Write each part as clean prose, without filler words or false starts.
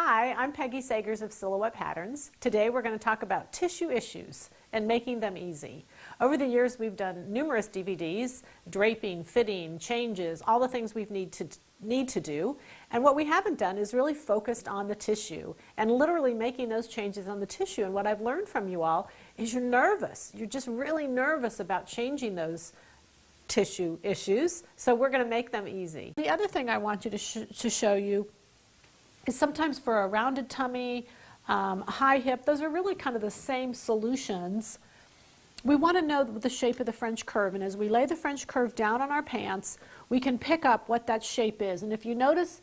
Hi, I'm Peggy Sagers of Silhouette Patterns. Today we're going to talk about tissue issues and making them easy. Over the years we've done numerous DVDs, draping, fitting, changes, all the things we need to do. And what we haven't done is really focused on the tissue and literally making those changes on the tissue. And what I've learned from you all is you're nervous. You're just really nervous about changing those tissue issues. So we're going to make them easy. The other thing I want you to show you is sometimes for a rounded tummy, a high hip, those are really kind of the same solutions. We want to know the shape of the French curve, and as we lay the French curve down on our pants, we can pick up what that shape is. And if you notice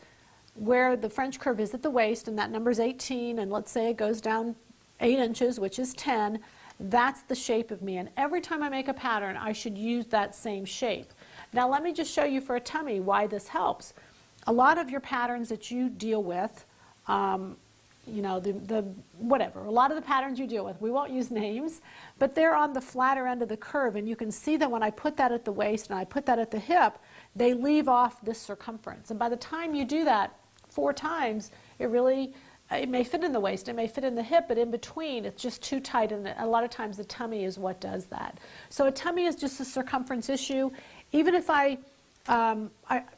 where the French curve is at the waist, and that number is 18, and let's say it goes down 8 inches, which is 10, that's the shape of me. And every time I make a pattern, I should use that same shape. Now let me just show you for a tummy why this helps. A lot of your patterns that you deal with, you know, whatever, a lot of the patterns you deal with, we won't use names, but they're on the flatter end of the curve, and you can see that when I put that at the waist and I put that at the hip, they leave off this circumference. And by the time you do that 4 times, it may fit in the waist, it may fit in the hip, but in between it's just too tight, and a lot of times the tummy is what does that. So a tummy is just a circumference issue. Even if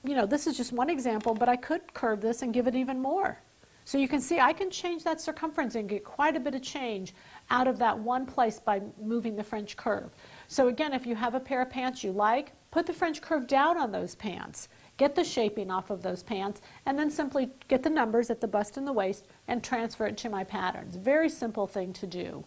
you know, this is just one example, but I could curve this and give it even more. So you can see I can change that circumference and get quite a bit of change out of that one place by moving the French curve. So again, if you have a pair of pants you like, put the French curve down on those pants, get the shaping off of those pants, and then simply get the numbers at the bust and the waist and transfer it to my patterns. Very simple thing to do.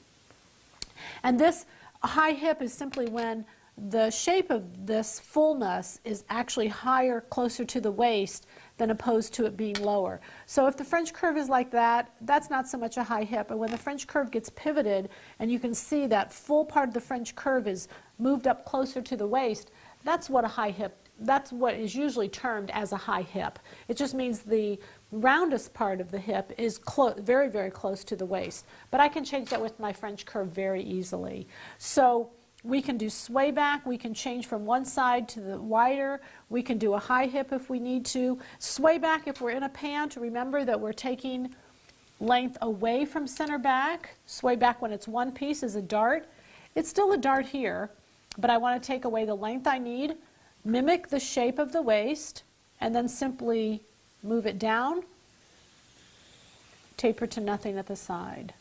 And this high hip is simply when the shape of this fullness is actually higher, closer to the waist, than opposed to it being lower. So if the French curve is like that, that's not so much a high hip. And when the French curve gets pivoted, and you can see that full part of the French curve is moved up closer to the waist, that's what a high hip, that's what is usually termed as a high hip. It just means the roundest part of the hip is very, very close to the waist. But I can change that with my French curve very easily. So we can do sway back, we can change from one side to the wider, we can do a high hip if we need to. Sway back if we're in a pant, remember that we're taking length away from center back. Sway back when it's one piece is a dart. It's still a dart here, but I want to take away the length I need, mimic the shape of the waist, and then simply move it down, taper to nothing at the side.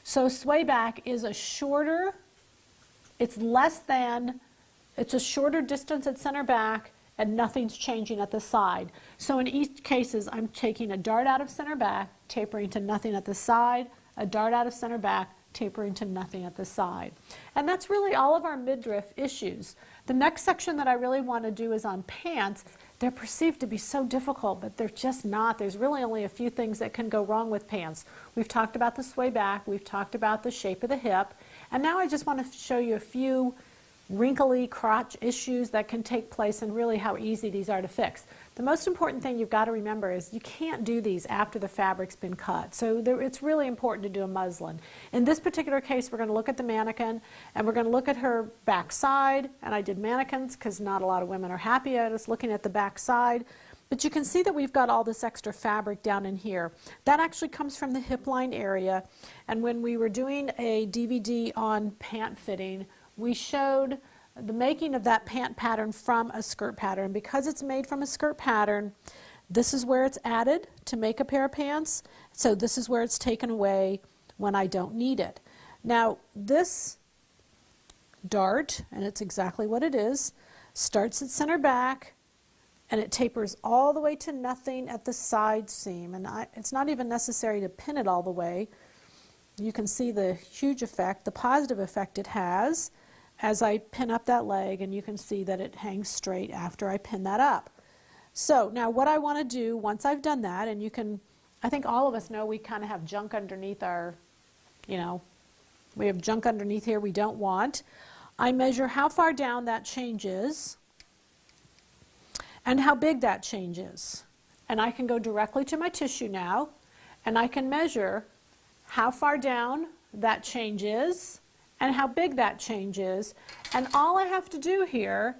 So sway back is a shorter, it's a shorter distance at center back, and nothing's changing at the side. So in each cases, I'm taking a dart out of center back, tapering to nothing at the side, a dart out of center back, tapering to nothing at the side. And that's really all of our midriff issues. The next section that I really want to do is on pants. They're perceived to be so difficult, but they're just not. There's really only a few things that can go wrong with pants. We've talked about the sway back, we've talked about the shape of the hip, and now I just want to show you a few wrinkly crotch issues that can take place and really how easy these are to fix. The most important thing you've got to remember is you can't do these after the fabric's been cut. So it's really important to do a muslin. In this particular case, we're going to look at the mannequin, and we're going to look at her back side. And I did mannequins because not a lot of women are happy at us looking at the back side. But you can see that we've got all this extra fabric down in here. That actually comes from the hip line area. And when we were doing a DVD on pant fitting, we showed the making of that pant pattern from a skirt pattern. Because it's made from a skirt pattern, this is where it's added to make a pair of pants. So this is where it's taken away when I don't need it. Now this dart, and it's exactly what it is, starts at center back, and it tapers all the way to nothing at the side seam. And it's not even necessary to pin it all the way. You can see the huge effect, the positive effect it has as I pin up that leg, and you can see that it hangs straight after I pin that up. So now what I want to do once I've done that, and you can, I think all of us know we kind of have junk underneath our, you know, we have junk underneath here we don't want. I measure how far down that changes and how big that changes. And I can go directly to my tissue now, and I can measure how far down that changes and how big that change is. And all I have to do here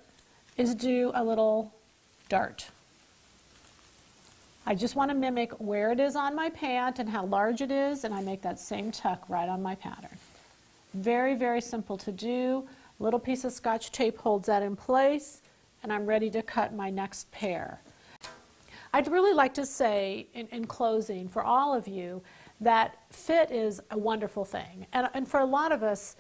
is do a little dart. I just want to mimic where it is on my pant and how large it is, and I make that same tuck right on my pattern. Very, very simple to do. Little piece of Scotch tape holds that in place, and I'm ready to cut my next pair. I'd really like to say in closing for all of you that fit is a wonderful thing. And for a lot of us,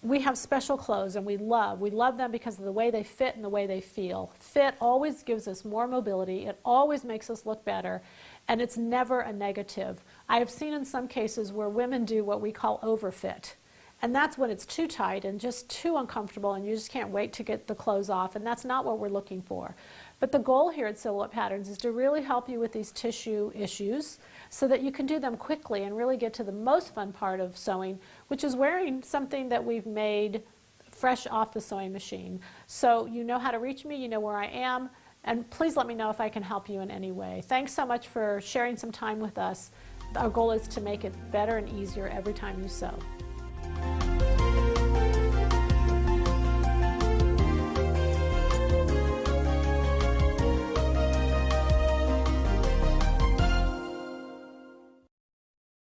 we have special clothes and we love them because of the way they fit and the way they feel. Fit always gives us more mobility. It always makes us look better, and it's never a negative. I have seen in some cases where women do what we call overfit. And that's when it's too tight and just too uncomfortable and you just can't wait to get the clothes off, and that's not what we're looking for. But the goal here at Silhouette Patterns is to really help you with these tissue issues so that you can do them quickly and really get to the most fun part of sewing, which is wearing something that we've made fresh off the sewing machine. So you know how to reach me, you know where I am, and please let me know if I can help you in any way. Thanks so much for sharing some time with us. Our goal is to make it better and easier every time you sew.